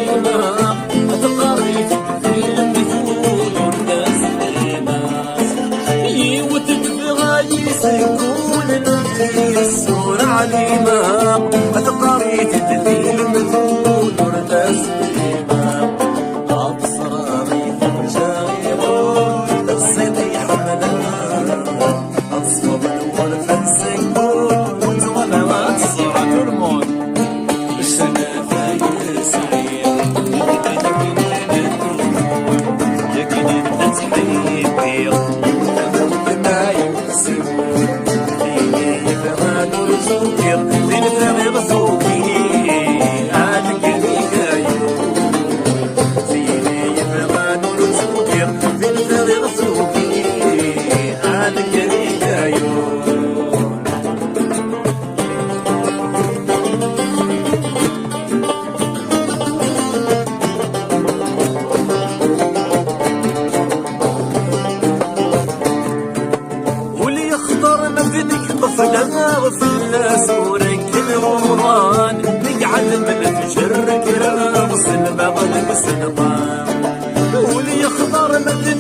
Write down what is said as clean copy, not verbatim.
علينا تقاريت المثول الناس وتبغى يسكون نبي السور علينا تقاريت المثول الناس أبصراري فرجايبون الصيدي حملنا أصفر الورفة السكون وانت الصورة ترمون السنة فايس عيب لكن انت تحيبي وانت ما يكسبون فيني يفعل رزوكير لين فغي رزوكي عادك الهيكايون فيني يفعل رزوكير لين فغي رزوكي عادك الهيكايون طفلها وفلا سورك الغمران نقعد من تجر كرام الصنبا والسنطان ولي يخضر من